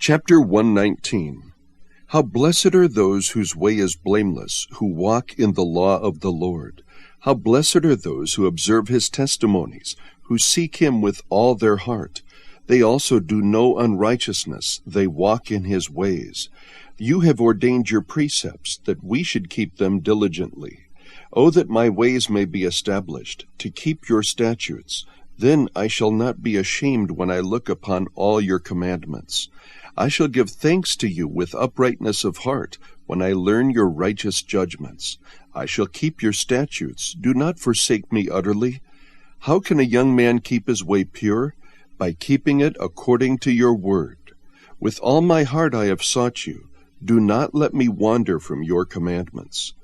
Chapter 119. How blessed are those whose way is blameless, who walk in the law of the Lord. How blessed are those who observe his testimonies, who seek him with all their heart. They also do no unrighteousness, they walk in his ways. You have ordained your precepts, that we should keep them diligently. O that my ways may be established, to keep your statutes. Then I shall not be ashamed when I look upon all your commandments. I shall give thanks to you with uprightness of heart, when I learn your righteous judgments. I shall keep your statutes. Do not forsake me utterly. How can a young man keep his way pure? By keeping it according to your word. With all my heart I have sought you. Do not let me wander from your commandments.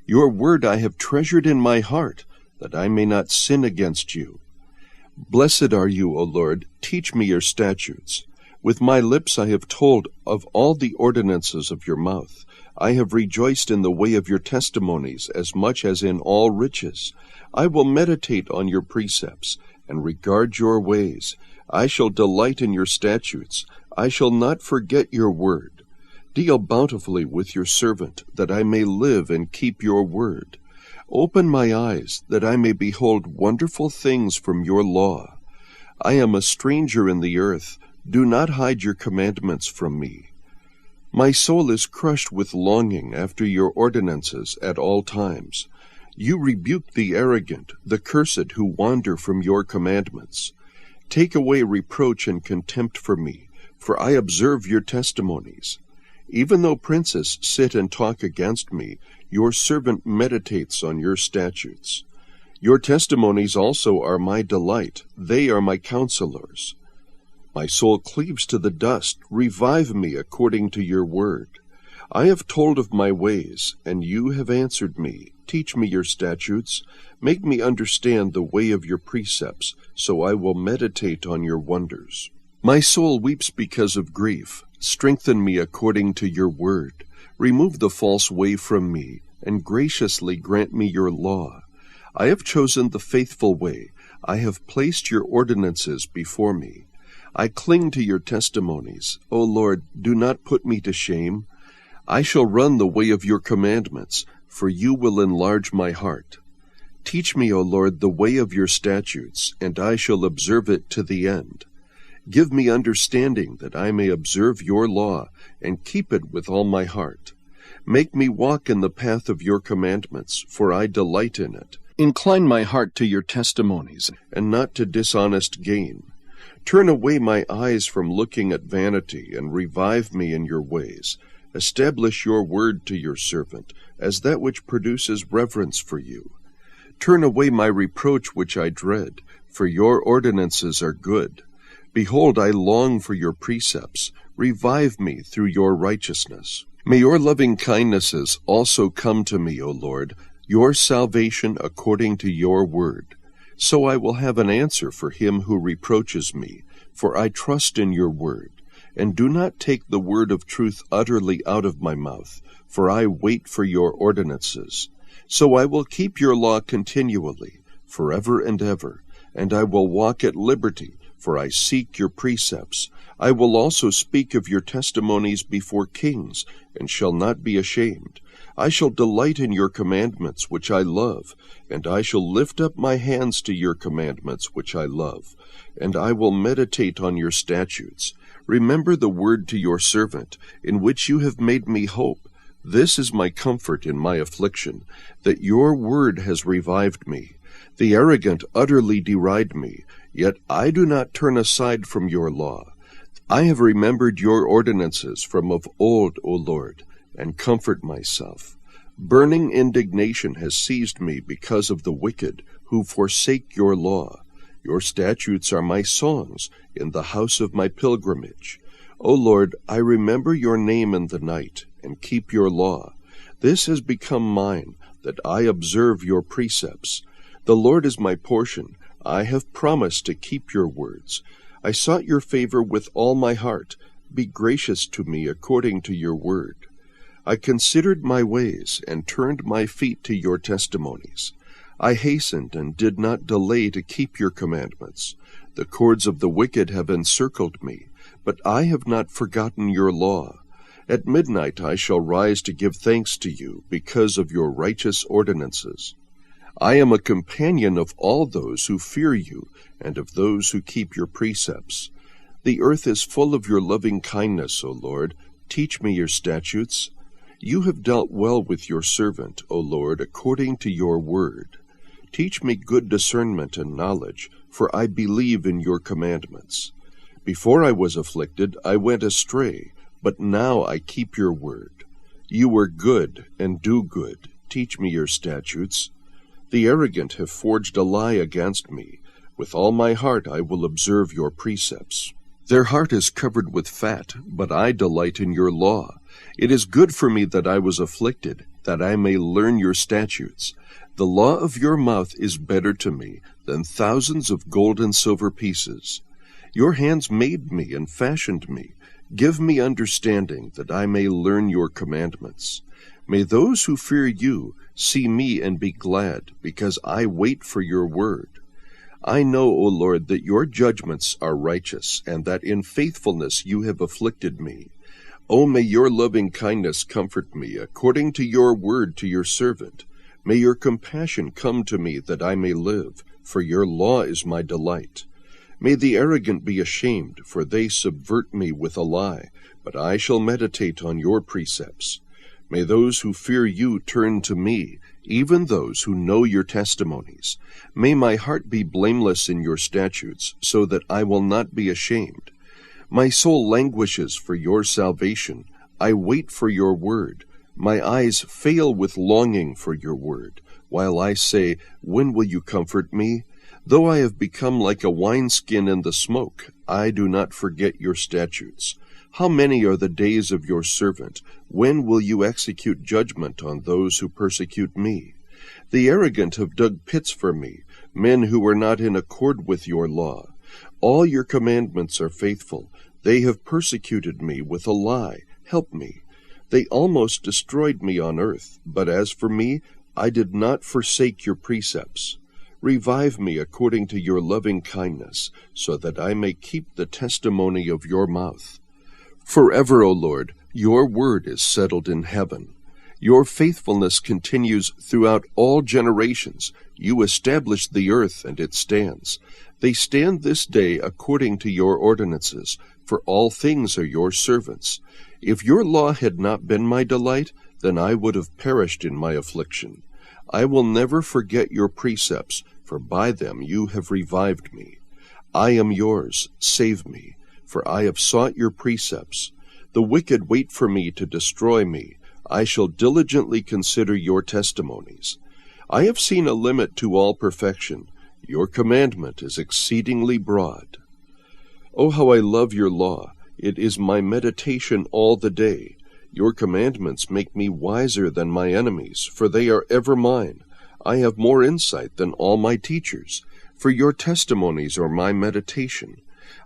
Your word I have treasured in my heart, that I may not sin against you. Blessed are you, O Lord. Teach me your statutes. With my lips I have told of all the ordinances of your mouth. I have rejoiced in the way of your testimonies as much as in all riches. I will meditate on your precepts and regard your ways. I shall delight in your statutes. I shall not forget your word. Deal bountifully with your servant, that I may live and keep your word. Open my eyes, that I may behold wonderful things from your law. I am a stranger in the earth. Do not hide your commandments from me. My soul is crushed with longing after your ordinances at all times. You rebuke the arrogant, the cursed who wander from your commandments. Take away reproach and contempt from me, for I observe your testimonies. Even though princes sit and talk against me, your servant meditates on your statutes. Your testimonies also are my delight. They are my counselors. My soul cleaves to the dust. Revive me according to your word. I have told of my ways, and you have answered me. Teach me your statutes. Make me understand the way of your precepts, so I will meditate on your wonders. My soul weeps because of grief. Strengthen me according to your word. Remove the false way from me, and graciously grant me your law. I have chosen the faithful way. I have placed your ordinances before me. I cling to your testimonies. O Lord, do not put me to shame. I shall run the way of your commandments, for you will enlarge my heart. Teach me, O Lord, the way of your statutes, and I shall observe it to the end. Give me understanding, that I may observe your law, and keep it with all my heart. Make me walk in the path of your commandments, for I delight in it. Incline my heart to your testimonies, and not to dishonest gain. Turn away my eyes from looking at vanity, and revive me in your ways. Establish your word to your servant, as that which produces reverence for you. Turn away my reproach which I dread, for your ordinances are good. Behold, I long for your precepts. Revive me through your righteousness. May your loving kindnesses also come to me, O Lord, your salvation according to your word. So I will have an answer for him who reproaches me, for I trust in your word. And do not take the word of truth utterly out of my mouth, for I wait for your ordinances. So I will keep your law continually, forever and ever, and I will walk at liberty, for I seek your precepts. I will also speak of your testimonies before kings, and shall not be ashamed. I shall delight in your commandments, which I love, and I shall lift up my hands to your commandments, which I love, and I will meditate on your statutes. Remember the word to your servant, in which you have made me hope. This is my comfort in my affliction, that your word has revived me. The arrogant utterly deride me, yet I do not turn aside from your law. I have remembered your ordinances from of old, O Lord, and comfort myself. Burning indignation has seized me because of the wicked, who forsake your law. Your statutes are my songs in the house of my pilgrimage. O Lord, I remember your name in the night, and keep your law. This has become mine, that I observe your precepts. The Lord is my portion. I have promised to keep your words. I sought your favor with all my heart. Be gracious to me according to your word. I considered my ways, and turned my feet to your testimonies. I hastened and did not delay to keep your commandments. The cords of the wicked have encircled me, but I have not forgotten your law. At midnight I shall rise to give thanks to you because of your righteous ordinances. I am a companion of all those who fear you and of those who keep your precepts. The earth is full of your loving kindness, O Lord. Teach me your statutes. You have dealt well with your servant, O Lord, according to your word. Teach me good discernment and knowledge, for I believe in your commandments. Before I was afflicted, I went astray, but now I keep your word. You are good and do good. Teach me your statutes. The arrogant have forged a lie against me. With all my heart I will observe your precepts. Their heart is covered with fat, but I delight in your law. It is good for me that I was afflicted, that I may learn your statutes. The law of your mouth is better to me than thousands of gold and silver pieces. Your hands made me and fashioned me. Give me understanding, that I may learn your commandments. May those who fear you see me and be glad, because I wait for your word. I know, O Lord, that your judgments are righteous, and that in faithfulness you have afflicted me. O may your loving kindness comfort me, according to your word to your servant. May your compassion come to me, that I may live, for your law is my delight. May the arrogant be ashamed, for they subvert me with a lie, but I shall meditate on your precepts. May those who fear you turn to me, even those who know your testimonies. May my heart be blameless in your statutes, so that I will not be ashamed. My soul languishes for your salvation. I wait for your word. My eyes fail with longing for your word, while I say, when will you comfort me? Though I have become like a wineskin in the smoke, I do not forget your statutes. How many are the days of your servant? When will you execute judgment on those who persecute me? The arrogant have dug pits for me, men who are not in accord with your law. All your commandments are faithful. They have persecuted me with a lie. Help me. They almost destroyed me on earth, but as for me, I did not forsake your precepts. Revive me according to your loving kindness, so that I may keep the testimony of your mouth. Forever, O Lord, your word is settled in heaven. Your faithfulness continues throughout all generations. You established the earth, and it stands. They stand this day according to your ordinances, for all things are your servants. If your law had not been my delight, then I would have perished in my affliction. I will never forget your precepts, for by them you have revived me. I am yours, save me, for I have sought your precepts. The wicked wait for me to destroy me. I shall diligently consider your testimonies. I have seen a limit to all perfection. Your commandment is exceedingly broad. Oh, how I love your law! It is my meditation all the day. Your commandments make me wiser than my enemies, for they are ever mine. I have more insight than all my teachers, for your testimonies are my meditation.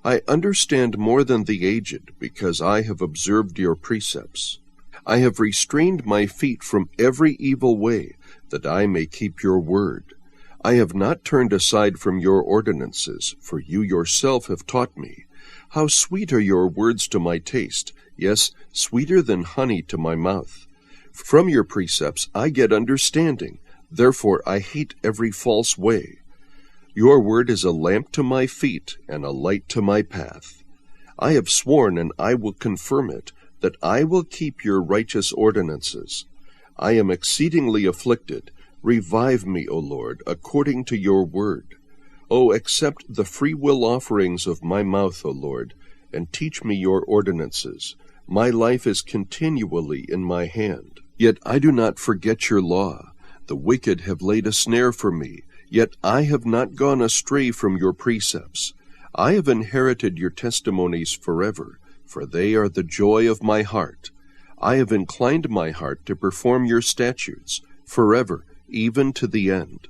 I understand more than the aged, because I have observed your precepts. I have restrained my feet from every evil way, that I may keep your word. I have not turned aside from your ordinances, for you yourself have taught me. How sweet are your words to my taste, yes, sweeter than honey to my mouth. From your precepts I get understanding, therefore I hate every false way. Your word is a lamp to my feet and a light to my path. I have sworn, and I will confirm it, that I will keep your righteous ordinances. I am exceedingly afflicted. Revive me, O Lord, according to your word. O accept the free-will offerings of my mouth, O Lord, and teach me your ordinances. My life is continually in my hand. Yet I do not forget your law. The wicked have laid a snare for me, yet I have not gone astray from your precepts. I have inherited your testimonies forever, for they are the joy of my heart. I have inclined my heart to perform your statutes, forever, even to the end.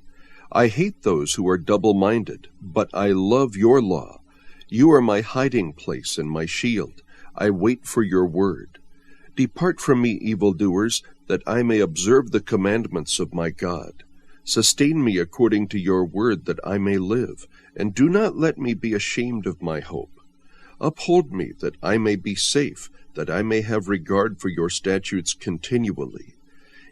I hate those who are double-minded, but I love your law. You are my hiding place and my shield. I wait for your word. Depart from me, evildoers, that I may observe the commandments of my God. Sustain me according to your word, that I may live, and do not let me be ashamed of my hope. Uphold me, that I may be safe, that I may have regard for your statutes continually.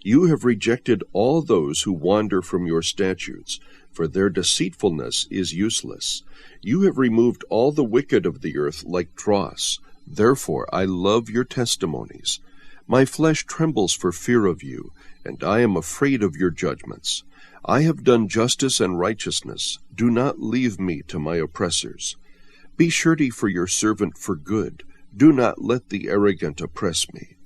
You have rejected all those who wander from your statutes, for their deceitfulness is useless. You have removed all the wicked of the earth like dross. Therefore I love your testimonies. My flesh trembles for fear of you, and I am afraid of your judgments. I have done justice and righteousness. Do not leave me to my oppressors. Be surety for your servant for good. Do not let the arrogant oppress me.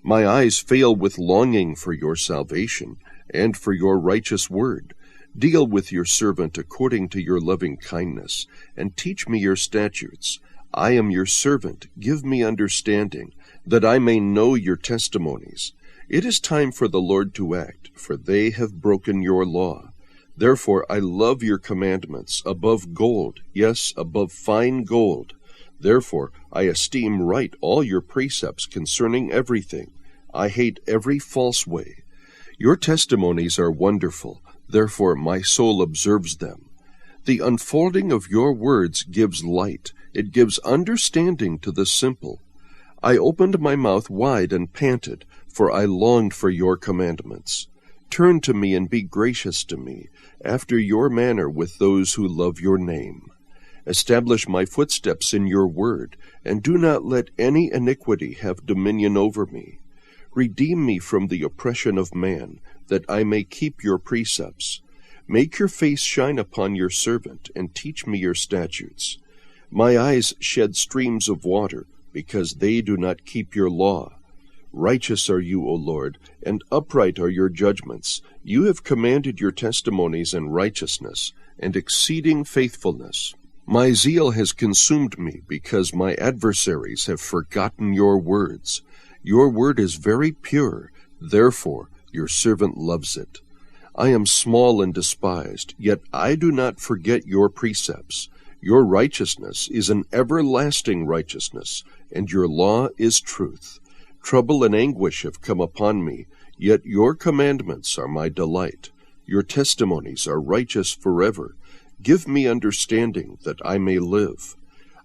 My eyes fail with longing for your salvation and for your righteous word. Deal with your servant according to your loving kindness, and teach me your statutes. I am your servant. Give me understanding, that I may know your testimonies. It is time for the Lord to act, for they have broken your law. Therefore I love your commandments above gold, yes, above fine gold. Therefore I esteem right all your precepts concerning everything. I hate every false way. Your testimonies are wonderful, therefore my soul observes them. The unfolding of your words gives light. It gives understanding to the simple. I opened my mouth wide and panted, for I longed for your commandments. Turn to me and be gracious to me, after your manner with those who love your name. Establish my footsteps in your word, and do not let any iniquity have dominion over me. Redeem me from the oppression of man, that I may keep your precepts. Make your face shine upon your servant, and teach me your statutes. My eyes shed streams of water, because they do not keep your law. Righteous are you, O Lord, and upright are your judgments. You have commanded your testimonies in righteousness, and exceeding faithfulness. My zeal has consumed me, because my adversaries have forgotten your words. Your word is very pure, therefore your servant loves it. I am small and despised, yet I do not forget your precepts. Your righteousness is an everlasting righteousness, and your law is truth. Trouble and anguish have come upon me, yet your commandments are my delight. Your testimonies are righteous forever. Give me understanding, that I may live.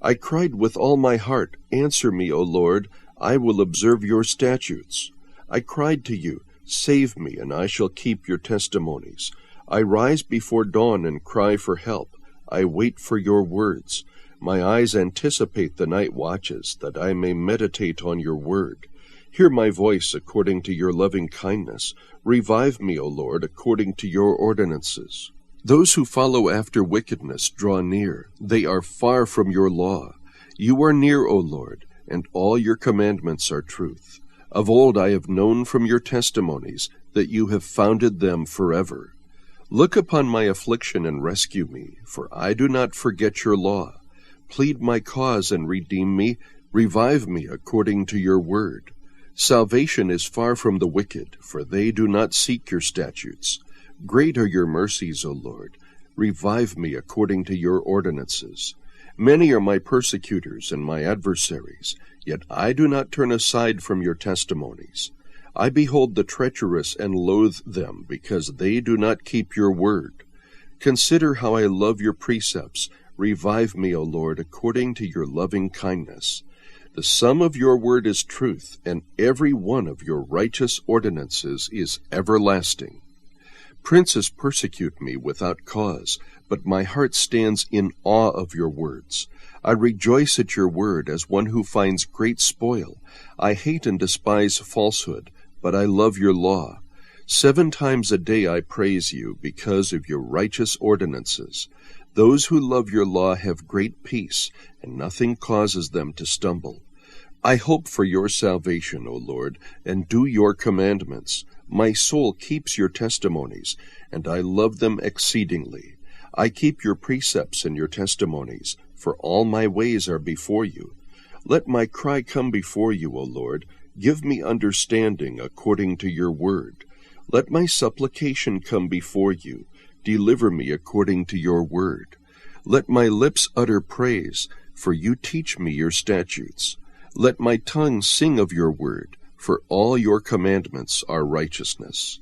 I cried with all my heart, Answer me, O Lord, I will observe your statutes. I cried to you, Save me, and I shall keep your testimonies. I rise before dawn and cry for help. I wait for your words. My eyes anticipate the night watches, that I may meditate on your word. Hear my voice according to your loving kindness. Revive me, O Lord, according to your ordinances. Those who follow after wickedness draw near. They are far from your law. You are near, O Lord, and all your commandments are truth. Of old I have known from your testimonies that you have founded them forever. Look upon my affliction and rescue me, for I do not forget your law. Plead my cause and redeem me. Revive me according to your word. Salvation is far from the wicked, for they do not seek your statutes. Great are your mercies, O Lord. Revive me according to your ordinances. Many are my persecutors and my adversaries, yet I do not turn aside from your testimonies. I behold the treacherous and loathe them, because they do not keep your word. Consider how I love your precepts. Revive me, O Lord, according to your loving kindness. The sum of your word is truth, and every one of your righteous ordinances is everlasting. Princes persecute me without cause, but my heart stands in awe of your words. I rejoice at your word as one who finds great spoil. I hate and despise falsehood, but I love your law. 7 times a day I praise you because of your righteous ordinances. Those who love your law have great peace, and nothing causes them to stumble. I hope for your salvation, O Lord, and do your commandments. My soul keeps your testimonies, and I love them exceedingly. I keep your precepts and your testimonies, for all my ways are before you. Let my cry come before you, O Lord. Give me understanding according to your word. Let my supplication come before you. Deliver me according to your word. Let my lips utter praise, for you teach me your statutes. Let my tongue sing of your word, for all your commandments are righteousness.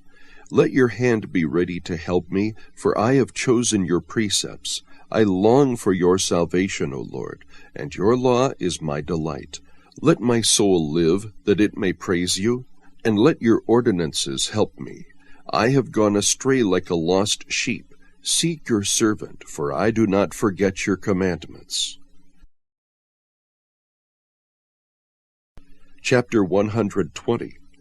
Let your hand be ready to help me, for I have chosen your precepts. I long for your salvation, O Lord, and your law is my delight. Let my soul live, that it may praise you, and let your ordinances help me. I have gone astray like a lost sheep. Seek your servant, for I do not forget your commandments. Chapter 120.